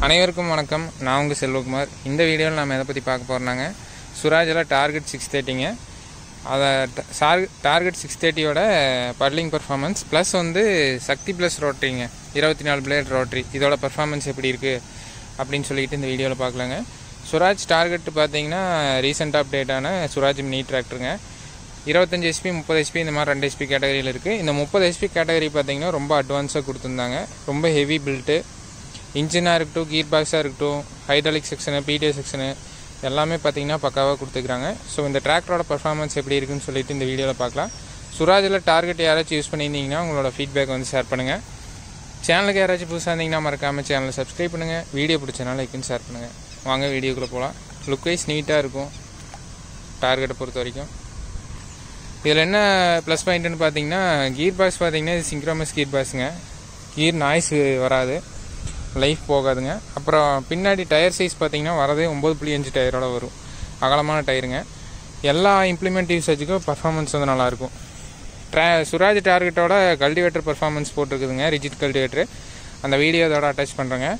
அனைவருக்கும் வணக்கம். நான் உங்கள் செல்வகுமார். இந்த வீடியோவில் நம்ம எதை பற்றி பார்க்க போகிறோம்னாங்க, சுராஜில் டார்கெட் 630ங்க. அதை டார்கெட் 630யோட பட்லிங் பர்ஃபார்மன்ஸ் ப்ளஸ் வந்து சக்தி ப்ளஸ் ரோட்ரிங்க, 24 பிளேட் ரோட்ரி, இதோட பர்ஃபார்மன்ஸ் எப்படி இருக்குது அப்படின்னு சொல்லிட்டு இந்த வீடியோவில் பார்க்கலாங்க. சுராஜ் டார்கெட் பார்த்தீங்கன்னா ரீசெண்டாக அப்டேட்டான சுராஜ் மினி டிராக்டருங்க. 25 HP 30 HP இந்த மாதிரி 2 HP கேட்டகரியில் இருக்குது. இந்த 30 HP கேட்டகரி பார்த்தீங்கன்னா ரொம்ப அட்வான்ஸாக கொடுத்துருந்தாங்க. ரொம்ப ஹெவி பில்ட்டு, இன்ஜினாக இருக்கட்டும், கீர் பாக்ஸாக இருக்கட்டும், ஹைட்ராலிக் செக்ஷனு, பிடிஏ செக்ஷனு எல்லாமே பார்த்தீங்கன்னா பக்காவாக கொடுத்துக்கிறாங்க. ஸோ இந்த டிராக்டரோட பர்ஃபார்மன்ஸ் எப்படி இருக்குன்னு சொல்லிட்டு இந்த வீடியோவில் பார்க்கலாம். சுராஜில் டார்கெட் யாராச்சும் யூஸ் பண்ணியிருந்தீங்கன்னா உங்களோட ஃபீட்பேக் வந்து ஷேர் பண்ணுங்கள். சேனலுக்கு யாராச்சும் புதுசாக இருந்தீங்கன்னா மறக்காமல் சேனலை சப்ஸ்கிரைப் பண்ணுங்கள். வீடியோ பிடிச்சனால லைக்குன்னு ஷேர் பண்ணுங்கள். வாங்க வீடியோக்குள்ளே போகலாம். லுக் வைஸ் நீட்டாக இருக்கும் டார்கெட்டை பொறுத்த வரைக்கும். இதில் என்ன ப்ளஸ் பாயிண்ட்டுன்னு பார்த்தீங்கன்னா, கீர் பாக்ஸ் பார்த்தீங்கன்னா இது சிங்க்ரோமஸ் கீர் பாக்ஸுங்க. கீர் நாய்ஸ் வராது, லைஃப் போகாதுங்க. அப்புறம் பின்னாடி டயர் சைஸ் பார்த்தீங்கன்னா வரதே 9.5 டயரோட வரும், அகலமான டயருங்க. எல்லா இம்ப்ளிமெண்ட் யூசேஜுக்கும் பர்ஃபார்மன்ஸ் வந்து நல்லாயிருக்கும். சுராஜ் டார்கெட்டோட கல்டிவேட்டர் பர்ஃபார்மன்ஸ் போட்டிருக்குதுங்க, ரிஜிட் கல்டிவேட்டர். அந்த வீடியோ அதோட அட்டாச் பண்ணுறேங்க,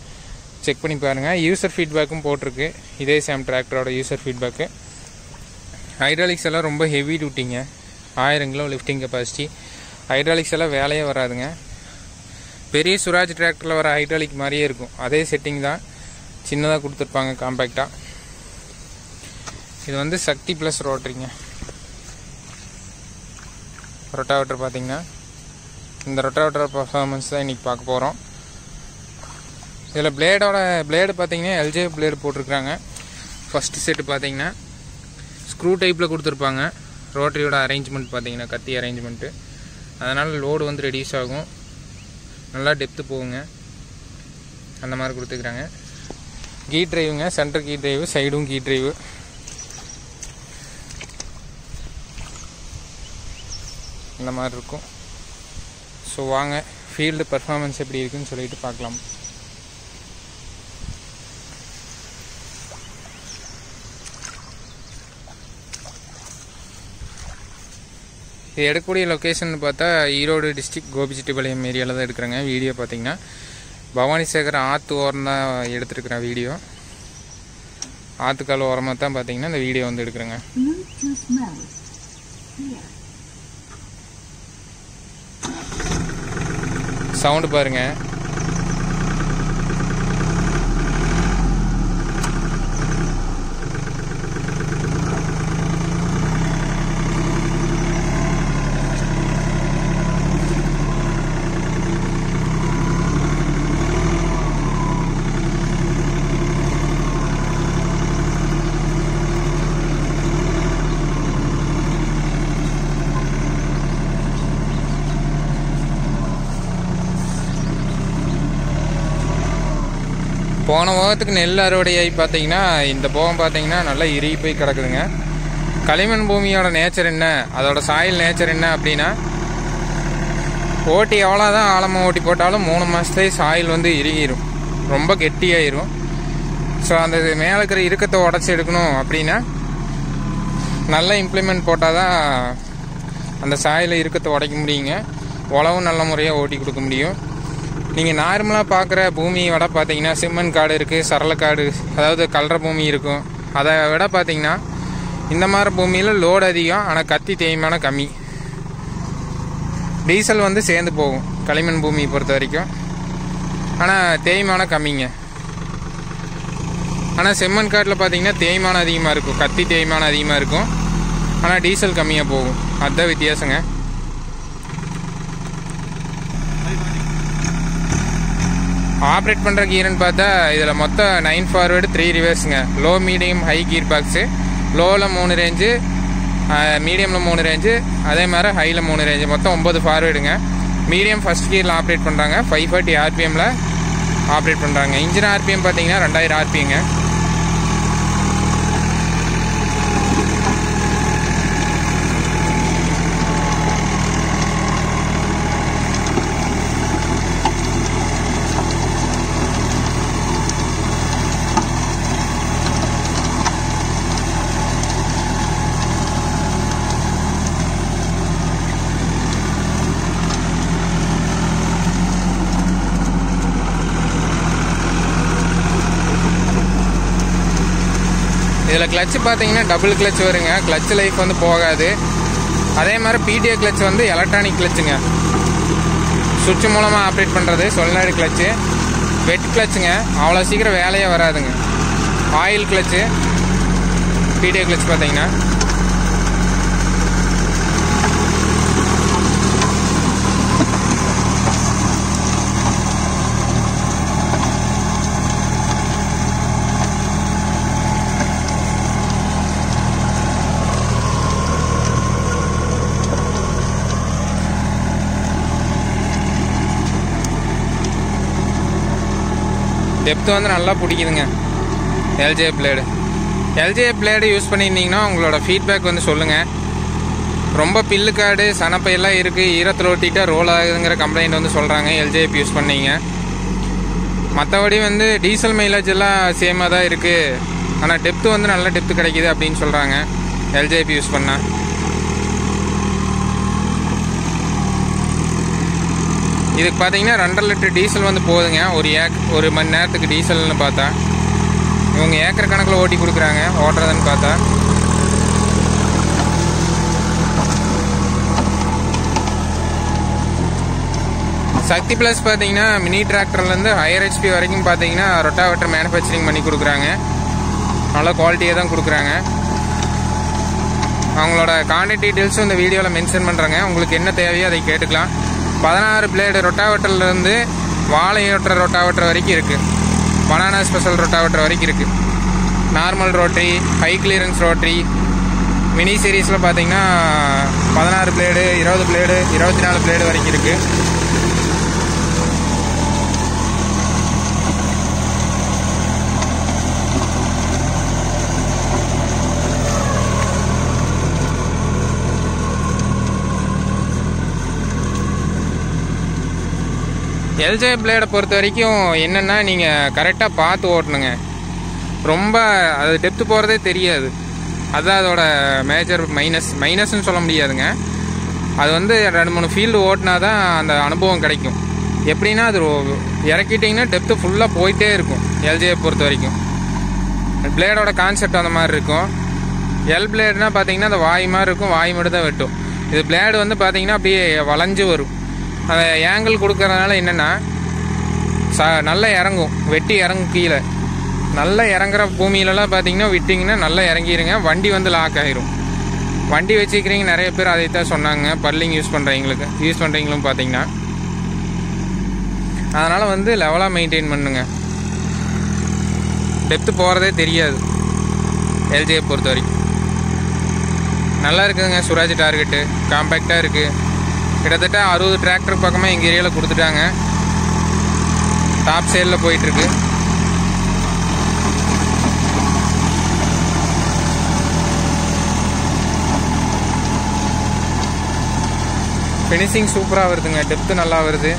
செக் பண்ணி பாருங்கள். யூசர் ஃபீட்பேக்கும் போட்டிருக்கு, இதே சேம் டிராக்டரோட யூசர் ஃபீட்பேக்கு. ஹைட்ராலிக்ஸ் எல்லாம் ரொம்ப ஹெவி டியூட்டிங்க, 1000 கிலோ லிஃப்டிங் கெப்பாசிட்டி. ஹைட்ராலிக்ஸ் எல்லாம் வேலையே வராதுங்க. பெரிய சுராஜ் டிராக்டரில் வர ஹைட்ராலிக் மாதிரியே இருக்கும், அதே செட்டிங் தான், சின்னதாக கொடுத்துருப்பாங்க காம்பேக்டாக. இது வந்து சக்தி ப்ளஸ் ரோட்ரிங்க. ரொட்டாவேட்டர் பார்த்தீங்கன்னா இந்த ரொட்டாவேட்டர் பர்ஃபார்மன்ஸ் தான் இன்றைக்கி பார்க்க போகிறோம். இதில் பிளேடு பார்த்தீங்கன்னா எல்ஜே பிளேடு போட்டிருக்காங்க. ஃபஸ்ட்டு செட்டு பார்த்தீங்கன்னா ஸ்க்ரூ டைப்பில் கொடுத்துருப்பாங்க. ரோட்டரியோட அரேஞ்ச்மெண்ட் பார்த்தீங்கன்னா கத்தி அரேஞ்ச்மெண்ட்டு, அதனால் லோடு வந்து ரெடியூஸ் ஆகும், நல்லா டெப்த்து போகுங்க, அந்த மாதிரி கொடுத்துக்கிறாங்க. கீ ட்ரைவுங்க, சென்டர் கீ ட்ரைவு, சைடும் கீ ட்ரைவு. இந்த மாதிரி இருக்கும். ஸோ வாங்க ஃபீல்டு பர்ஃபார்மன்ஸ் எப்படி இருக்குன்னு சொல்லிட்டு பார்க்கலாம். இது எடுக்கக்கூடிய லொக்கேஷன் பார்த்தா ஈரோடு டிஸ்ட்ரிக்ட் கோபிச்செட்டிப்பாளையம் ஏரியாவில் தான் எடுக்கிறேங்க. வீடியோ பார்த்தீங்கன்னா பவானி சேகர் ஆற்று ஓரம் தான் எடுத்துருக்கிறேன் வீடியோ. ஆற்றுக்கால் ஓரமாக தான் பார்த்தீங்கன்னா இந்த வீடியோ வந்து எடுக்கிறேங்க. சவுண்டு பாருங்கள். போன போகத்துக்கு நெல் அறுவடையாகி பார்த்தீங்கன்னா இந்த போகம் பார்த்தீங்கன்னா நல்லா இறுகி போய் கிடக்குதுங்க. களிமண் பூமியோட நேச்சர் என்ன, அதோட சாயில் நேச்சர் என்ன அப்படின்னா, ஓட்டி எவ்வளோதான் ஆழமாக ஓட்டி போட்டாலும் 3 மாதத்துலேயே சாயில் வந்து இறுகிடும், ரொம்ப கெட்டியாயிரும். ஸோ அந்த மேலே இருக்கிற இறுக்கத்தை உடச்சி எடுக்கணும் அப்படின்னா நல்ல இம்ப்ளிமெண்ட் போட்டால் தான் அந்த சாயில் இறுக்கத்தை உடைக்க முடியுங்க, உழவும் நல்ல முறையாக ஓட்டி கொடுக்க முடியும். நீங்கள் நார்மலாக பார்க்குற பூமியை விட பார்த்தீங்கன்னா சிம்மன் காடு இருக்குது, சரளக்காடு, அதாவது கல்ற பூமி இருக்கும். அதை விட பார்த்தீங்கன்னா இந்த மாதிரி பூமியில் லோடு அதிகம், ஆனால் கத்தி தேய்மானம் கம்மி. டீசல் வந்து சேர்ந்து போகும் களிமண் பூமியை பொறுத்த வரைக்கும், ஆனால் தேய்மானம் கம்மிங்க. ஆனால் செம்மண் காட்டில் பார்த்தீங்கன்னா தேய்மானம் அதிகமாக இருக்கும், கத்தி தேய்மானம் அதிகமாக இருக்கும், ஆனால் டீசல் கம்மியாக போகும். அதுதான் வித்தியாசங்க. ஆப்ரேட் பண்ணுற கீர்னு பார்த்தா இதில் மொத்தம் 9 ஃபார்வேர்டு 3 ரிவர்ஸுங்க. Low, medium, high gear box. லோவில் 3 ரேஞ்சு, மீடியமில் 3 ரேஞ்சு, அதே மாதிரி ஹையில் 3 ரேஞ்சு, மொத்தம் 9 ஃபார்வேர்டுங்க. மீடியம் ஃபஸ்ட் கீரில் ஆப்ரேட் பண்ணுறாங்க, 540 RPMல ஆப்ரேட் பண்ணுறாங்க. இன்ஜின் RPM பார்த்தீங்கன்னா 2000 RPMங்க. இதில் கிளச்சு பார்த்தீங்கன்னா டபுள் கிளச் வருங்க. கிளச் லைஃப் வந்து போகாது. அதே மாதிரி பிடிஏ கிளச் வந்து எலக்ட்ரானிக் கிளச்சுங்க. சுவிட்ச் மூலமாக ஆப்ரேட் பண்ணுறது சொலினாய்டு கிளச்சு. வெட் கிளச்சுங்க, அவ்வளோ சீக்கிரம் வேலையே வராதுங்க. ஆயில் கிளச்சு பிடிஏ கிளச் பார்த்தீங்கன்னா. டெப்த் வந்து நல்லா பிடிக்குதுங்க. எல்ஜே பிளேடு யூஸ் பண்ணியிருந்தீங்கன்னா உங்களோட ஃபீட்பேக் வந்து சொல்லுங்கள். ரொம்ப பில்லுக்காடு சனப்பையெல்லாம் இருக்குது, ஈரத்தில் ஒட்டிட்டா ரோல் ஆகுதுங்கிற கம்ப்ளைண்ட் வந்து சொல்கிறாங்க எல்ஜேஎப் யூஸ் பண்ணீங்க. மற்றபடி வந்து டீசல் மைலேஜ் எல்லாம் சேமாக தான் இருக்குது, ஆனால் டெப்த்து வந்து நல்ல டெப்த்து கிடைக்கிது அப்படின்னு சொல்கிறாங்க எல்ஜேஎப் யூஸ் பண்ணால். இதுக்கு பார்த்தீங்கன்னா 2.5 லிட்டர் டீசல் வந்து போகுதுங்க. ஒரு மணி நேரத்துக்கு டீசல்னு பார்த்தா. இவங்க ஏக்கர் கணக்கில் ஓட்டி கொடுக்குறாங்க ஓட்டுறதுன்னு பார்த்தா. சக்தி ப்ளஸ் பார்த்தீங்கன்னா மினி டிராக்டர்லேருந்து ஹையர் ஹெச்பி வரைக்கும் பார்த்தீங்கன்னா ரொட்டாவேட்டர் மேனுஃபேக்சரிங் பண்ணி கொடுக்குறாங்க. நல்ல குவாலிட்டியாக தான் கொடுக்குறாங்க. அவங்களோட கான்டாக்ட் டீட்டெயில்ஸும் இந்த வீடியோவில் மென்ஷன் பண்ணுறாங்க. உங்களுக்கு என்ன தேவையோ அதை கேட்டுக்கலாம். 16 பிளேடு ரொட்டாவேட்டர்லேருந்து வாழையோட்டுற ரொட்டாவேட்டர் வரைக்கும் இருக்குது. பனானா ஸ்பெஷல் ரொட்டாவேட்டர் வரைக்கும் இருக்குது. Normal rotary, high clearance rotary, mini சீரீஸில் பார்த்தீங்கன்னா 16 பிளேடு, 20 பிளேடு, 24 பிளேடு வரைக்கும் இருக்குது. எல்ஜே பிளேடை பொறுத்த வரைக்கும் என்னென்னா நீங்கள் கரெக்டாக பார்த்து ஓட்டணுங்க. ரொம்ப அது டெப்த்து போகிறதே தெரியாது. அதுதான் அதோட மேஜர் மைனஸ்ன்னு சொல்ல முடியாதுங்க. அது வந்து 2-3 ஃபீல்டு ஓட்டினா தான் அந்த அனுபவம் கிடைக்கும். எப்படின்னா அது இறக்கிட்டிங்கன்னா டெப்த்து ஃபுல்லாக போயிட்டே இருக்கும். எல்ஜேயை பொறுத்த வரைக்கும் பிளேடோட கான்செப்ட் அந்த மாதிரி இருக்கும். எல் பிளேடுனா பார்த்தீங்கன்னா அந்த வாய் மாதிரி இருக்கும், வாய் மட்டும் தான் வெட்டும். இது பிளேடு வந்து பார்த்தீங்கன்னா அப்படியே வளைஞ்சு வரும். அந்த ஏங்கிள் கொடுக்கறதுனால என்னென்னா நல்லா இறங்கும், வெட்டி இறங்கும். கீழே நல்லா இறங்குற பூமியிலலாம் பார்த்தீங்கன்னா விட்டிங்கன்னா நல்லா இறங்கிடுங்க. வண்டி வந்து லாக் ஆகிரும். வண்டி வச்சுக்கிறீங்க நிறைய பேர் அதை தான் சொன்னாங்க, பர்லிங் யூஸ் பண்ணுறீங்களும் பார்த்தீங்கன்னா. அதனால் வந்து லெவலாக மெயின்டைன் பண்ணுங்க. டெப்த்து போகிறதே தெரியாது எல்ஜியை பொறுத்த வரைக்கும். நல்லா இருக்குதுங்க. சுராஜ் டார்கெட்டு காம்பேக்டாக இருக்குது. கிட்டத்தட்ட 60 டிராக்டர் பக்கமாக எங்கள் ஏரியாவில் கொடுத்துட்டாங்க. டாப் சேலில் போயிட்டுருக்கு. ஃபினிஷிங் சூப்பராக வருதுங்க. டெப்த்து நல்லா வருது.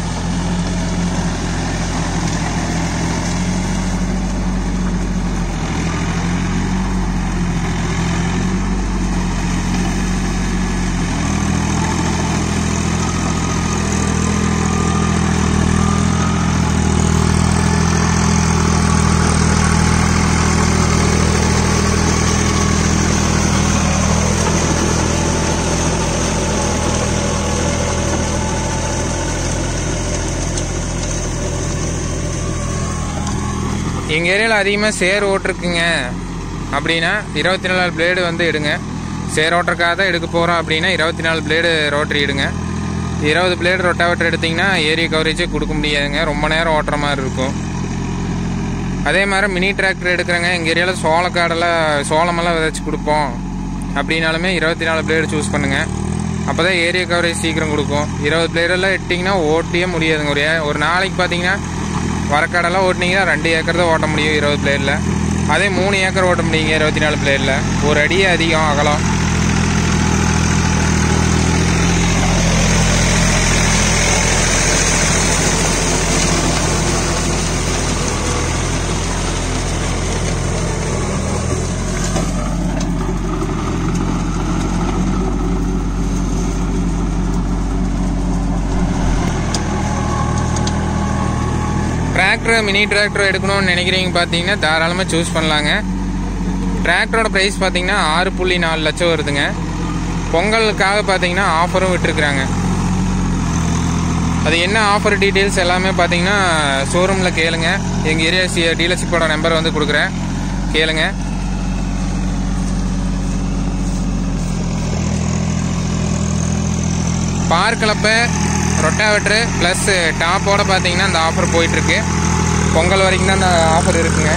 எங்கள் ஏரியாவில் அதிகமாக சேர் ஓட்டிருக்குங்க அப்படின்னா 24 பிளேடு வந்து எடுங்க. சேர் ஓட்டுறக்காக தான் எடுக்க போகிறோம் அப்படின்னா 24 பிளேடு ரோட்டரி எடுங்க. 20 பிளேடு ரொட்டாவேட்டர் எடுத்திங்கன்னா ஏரியா கவரேஜே கொடுக்க முடியாதுங்க. ரொம்ப நேரம் ஓட்டுற மாதிரி இருக்கும். அதே மாதிரி மினி டிராக்டர் எடுக்கிறேங்க, எங்கள் ஏரியாவில் சோளமெல்லாம் விதைச்சி கொடுப்போம் அப்படின்னாலுமே 24 பிளேடு சூஸ் பண்ணுங்கள். அப்போ தான் ஏரியா கவரேஜ் சீக்கிரம் கொடுக்கும். 20 பிளேடெல்லாம் எடுத்திங்கன்னா ஓட்டியே முடியாதுங்க. ஒரு நாளைக்கு பார்த்தீங்கன்னா வரக்காடெல்லாம் ஓட்டினீங்கன்னா 2 ஏக்கர் தான் ஓட்ட முடியும் 20 பிளேடில். அதே 3 ஏக்கர் ஓட்ட முடியுங்க 24 பிளேடில். ஒரு அடியே அதிகம் அகலம். டிராக்டர் மினி டிராக்டர் எடுக்கணும்னு நினைக்கிறீங்க பார்த்தீங்கன்னா தாராளமாக சூஸ் பண்ணலாங்க. டிராக்டரோட ப்ரைஸ் பார்த்தீங்கன்னா 6.4 லட்சம் வருதுங்க. பொங்கலுக்காக பார்த்தீங்கன்னா ஆஃபரும் விட்டுருக்குறாங்க. அது என்ன ஆஃபர் டீட்டெயில்ஸ் எல்லாமே பார்த்தீங்கன்னா ஷோரூமில் கேளுங்க. எங்கள் ஏரியா டீலர்ஷிப்போட நம்பர் வந்து கொடுக்குறேன், கேளுங்க. பார் கலப்பை, ரொட்டாவேட்ரு ப்ளஸ் டாப்போட பார்த்தீங்கன்னா அந்த ஆஃபர் போயிட்டுருக்கு. பொங்கல் வரைக்கும் தான் அந்த ஆஃபர் இருக்குங்க.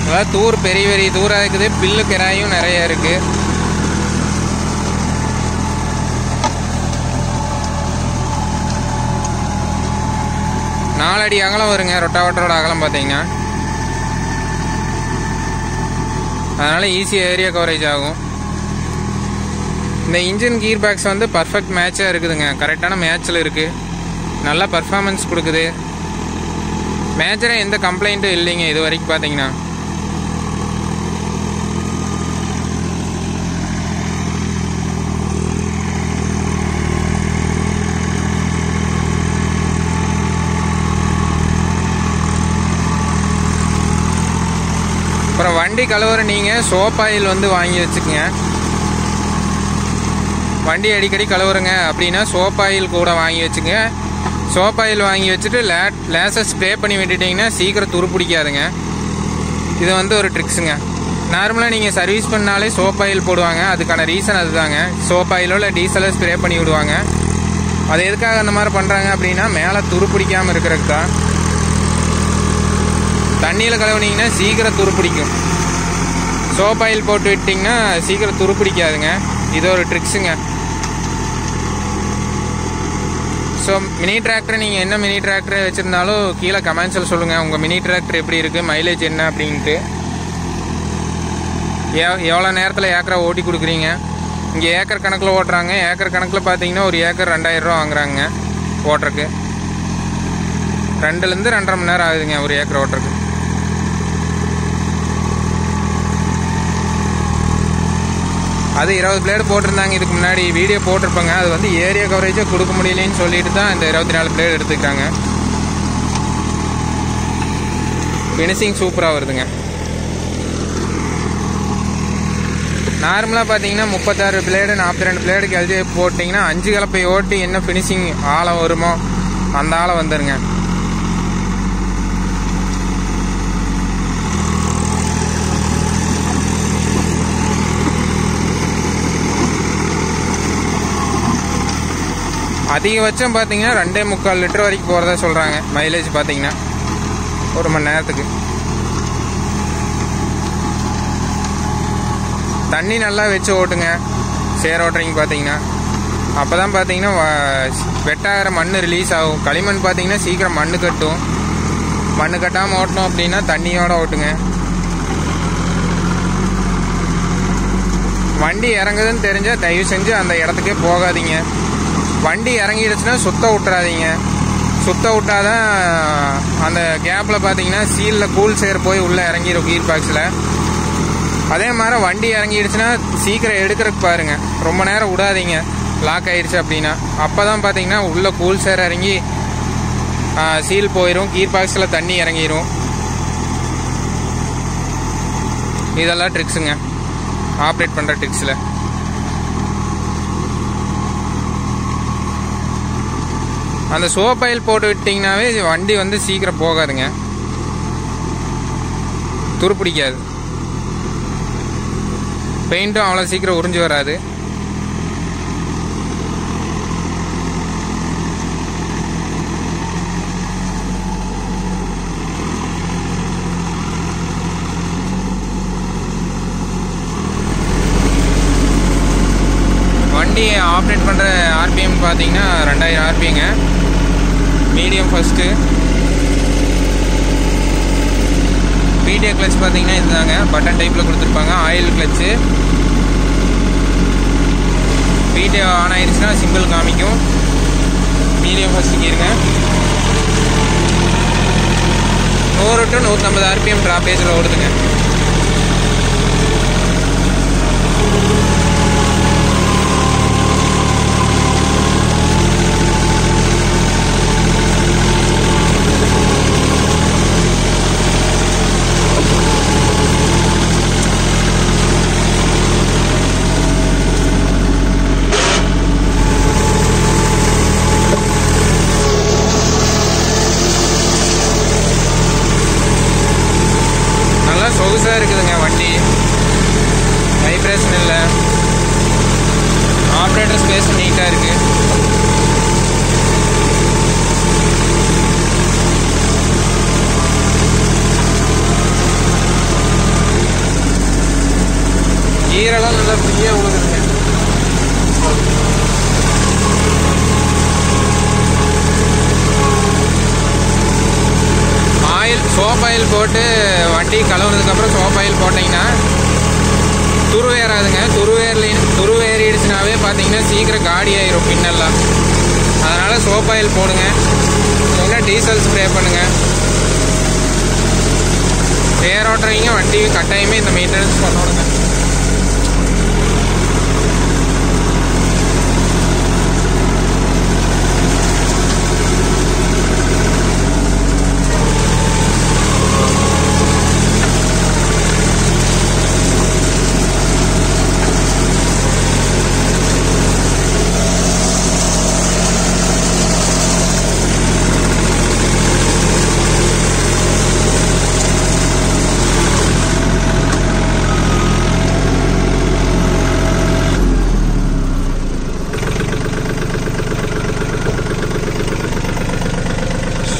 அதாவது தூர் பெரிய பெரிய தூராக இருக்குது. பில்லு கிராயும் நிறைய இருக்குது. நாலடி அகலம் வருங்க ரொட்டாவேட்டரோட அகலம் பார்த்தீங்கன்னா. அதனால் ஈஸியாக ஏரியா கவரேஜ் ஆகும். இந்த இன்ஜின் கீர் பாக்ஸ் வந்து பர்ஃபெக்ட் மேட்சாக இருக்குதுங்க. கரெக்டான மேட்சில் இருக்குது. நல்லா பர்ஃபார்மன்ஸ் கொடுக்குது. மேஜராக எந்த கம்ப்ளைண்ட்டும் இல்லைங்க இது வரைக்கும் பார்த்தீங்கன்னா. அப்புறம் வண்டி கழுவுற நீங்கள் சோப் ஆயில் வந்து வாங்கி வச்சுக்கோங்க. வண்டி அடிக்கடி கழுவுறங்க அப்படின்னா சோப் ஆயில் கூட வாங்கி வச்சுங்க. சோப் ஆயில் வாங்கி வச்சுட்டு லேசர் ஸ்ப்ரே பண்ணி விட்டுட்டிங்கன்னா சீக்கிரம் துரு பிடிக்காதுங்க. இது வந்து ஒரு ட்ரிக்ஸுங்க. நார்மலாக நீங்கள் சர்வீஸ் பண்ணாலே சோப் ஆயில் போடுவாங்க. அதுக்கான ரீசன் அதுதாங்க. சோப் ஆயிலோ இல்லை டீசலோ ஸ்ப்ரே பண்ணி விடுவாங்க. அது எதுக்காக அந்த மாதிரி பண்ணுறாங்க அப்படின்னா மேலே துரு பிடிக்காமல் இருக்கிறதுக்கு தான். தண்ணியில் கழுவுனீங்கன்னா சீக்கிரம் துரு பிடிக்கும். சோப் ஆயில் போட்டு விட்டிங்கன்னா சீக்கிரம் துரு பிடிக்காதுங்க. இது ஒரு ட்ரிக்ஸுங்க. ஸோ மினி டிராக்டர் நீங்கள் என்ன மினி டிராக்டர் வச்சுருந்தாலும் கீழே கமெண்ட்ஸில் சொல்லுங்கள். உங்கள் மினி டிராக்டர் எப்படி இருக்குது, மைலேஜ் என்ன அப்படின்ட்டு. எவ்வளோ நேரத்தில் ஏக்கரை ஓட்டி கொடுக்குறீங்க. இங்கே ஏக்கர் கணக்கில் ஓட்டுறாங்க. ஏக்கர் கணக்கில் பார்த்தீங்கன்னா ஒரு ஏக்கர் 2000 ரூபா வாங்குறாங்க ஓட்டுறக்கு. 2லேருந்து 2.5 மணி நேரம் ஆகுதுங்க ஒரு ஏக்கர் ஓட்டுறக்கு. அது 20 பிளேடு போட்டிருந்தாங்க இதுக்கு முன்னாடி வீடியோ போட்டிருப்பாங்க. அது வந்து ஏரியா கவரேஜை கொடுக்க முடியலன்னு சொல்லிட்டு தான் இந்த 24 பிளேடு எடுத்துக்கிட்டாங்க. ஃபினிஷிங் சூப்பராக வருதுங்க. நார்மலாக பார்த்தீங்கன்னா 36 பிளேடு 42 பிளேடுக்கு எல்ஜி போட்டிங்கன்னா 5 கலப்பை ஓட்டி என்ன ஃபினிஷிங் ஆழம் வருமோ அந்த ஆழம் வந்துடுங்க. அதிகபட்சம் பார்த்தீங்கன்னா 2.25 லிட்டர் வரைக்கும் போகிறதா சொல்கிறாங்க. மைலேஜ் பார்த்தீங்கன்னா ஒரு மணி நேரத்துக்கு. தண்ணி நல்லா வச்சு ஓட்டுங்க சேர் ஓட்டுறீங்க பார்த்தீங்கன்னா. அப்போ தான் பார்த்தீங்கன்னா வெட்டாகிற மண் ரிலீஸ் ஆகும். களிமண் பார்த்தீங்கன்னா சீக்கிரம் மண் கட்டும். மண் கட்டாமல் ஓட்டணும் அப்படின்னா தண்ணியோடு ஓட்டுங்க. வண்டி இறங்குதுன்னு தெரிஞ்சால் தயவு செஞ்சு அந்த இடத்துக்கே போகாதீங்க. வண்டி இறங்கிடுச்சுன்னா சுத்த விட்டுறாதீங்க. சுத்த விட்டாதான் அந்த கேப்பில் பார்த்தீங்கன்னா சீலில் கூல் சேர் போய் உள்ளே இறங்கிடும் கீர் பாக்ஸில். அதே மாதிரி வண்டி இறங்கிடுச்சுன்னா சீக்கிரம் எடுக்கிறதுக்கு பாருங்கள். ரொம்ப நேரம் விடாதீங்க லாக் ஆகிடுச்சு அப்படின்னா. அப்போ தான் பார்த்தீங்கன்னா உள்ளே கூல் சேர் இறங்கி சீல் போயிடும். கீர் பாக்ஸில் தண்ணி இறங்கிடும். இதெல்லாம் ட்ரிக்ஸுங்க ஆப்ரேட் பண்ணுற ட்ரிக்ஸில். அந்த சோப் ஆயில் போட்டு விட்டிங்கனாவே வண்டி வந்து சீக்கிரம் போகாதுங்க, துரு பிடிக்காது. பெயிண்ட்டும் அவ்வளோ சீக்கிரம் உறிஞ்சி வராது. வண்டி ஆப்ரேட் பண்ணுற ஆர்பிஎம் பார்த்தீங்கன்னா 2000 ஆர்பிஎங்க. Medium first. பிடிஏ கிளச் பார்த்தீங்கன்னா இதுதாங்க, பட்டன் டைப்பில் கொடுத்துருப்பாங்க. Oil clutch. பிடிஏ ஆன் ஆயிடுச்சுன்னா சிம்பிள் காமிக்கும். மீடியம் ஃபர்ஸ்ட் கீருங்க. 100 to 150 RPM டிராப்பேஜில் ஓடுதுங்க. சொகுசாக இருக்குதுங்க வண்டி. வைப்ரேஷன் இல்லை. ஆப்ரேட்டர் ஸ்பேஸ் நீட்டாக இருக்குது. கீரெல்லாம் நல்லா ஃப்ரீயாக உழுகுதுங்க. சோப் ஆயில் போட்டு வண்டி கழுவுனதுக்கப்புறம் சோப் ஆயில் போட்டிங்கன்னா துருவேறாதுங்க. துருவேறிடுச்சுனாவே பார்த்தீங்கன்னா சீக்கிரம் காடி ஆயிரும் பின்னெல்லாம். அதனால் சோப் ஆயில் போடுங்க, இல்லைன்னா டீசல் ஸ்ப்ரே பண்ணுங்க. ஏர் ஓட்டுறீங்க வண்டி கட்டாயமே இந்த மெயின்டெனன்ஸ் பண்ணணுங்க.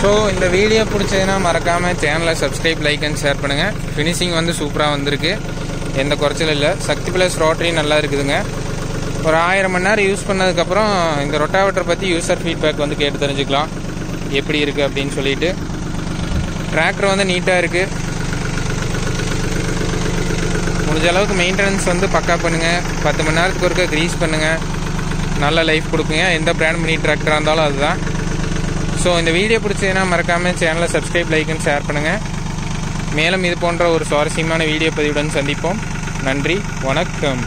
ஸோ இந்த வீடியோ பிடிச்சதுன்னா மறக்காமல் சேனலை சப்ஸ்கிரைப், லைக் அண்ட் ஷேர் பண்ணுங்கள். ஃபினிஷிங் வந்து சூப்பராக வந்திருக்கு, எந்த குறைச்சலும் இல்லை. சக்தி ப்ளஸ் ரோட்டரி நல்லா இருக்குதுங்க. ஒரு 1000 மணி நேரம் யூஸ் பண்ணதுக்கப்புறம் இந்த ரொட்டாவேட்டரை பற்றி யூசர் ஃபீட்பேக் வந்து கேட்டு தெரிஞ்சுக்கலாம் எப்படி இருக்குது அப்படின்னு சொல்லிட்டு. டிராக்டர் வந்து நீட்டாக இருக்குது. முடிஞ்ச அளவுக்கு மெயின்டெனன்ஸ் வந்து பக்கா பண்ணுங்கள். 10 மணி நேரத்துக்கு ஒருக்க க்ரீஸ் பண்ணுங்கள். நல்ல லைஃப் கொடுக்குங்க. எந்த பிராண்ட் மினி டிராக்டராக இருந்தாலும் அதுதான். ஸோ இந்த வீடியோ பிடிச்சதுன்னா மறக்காமல் சேனலை சப்ஸ்கிரைப், லைக் அண்ட் ஷேர் பண்ணுங்கள். மேலும் இது போன்ற ஒரு சுவாரஸ்யமான வீடியோ பதிவுடன் சந்திப்போம். நன்றி, வணக்கம்.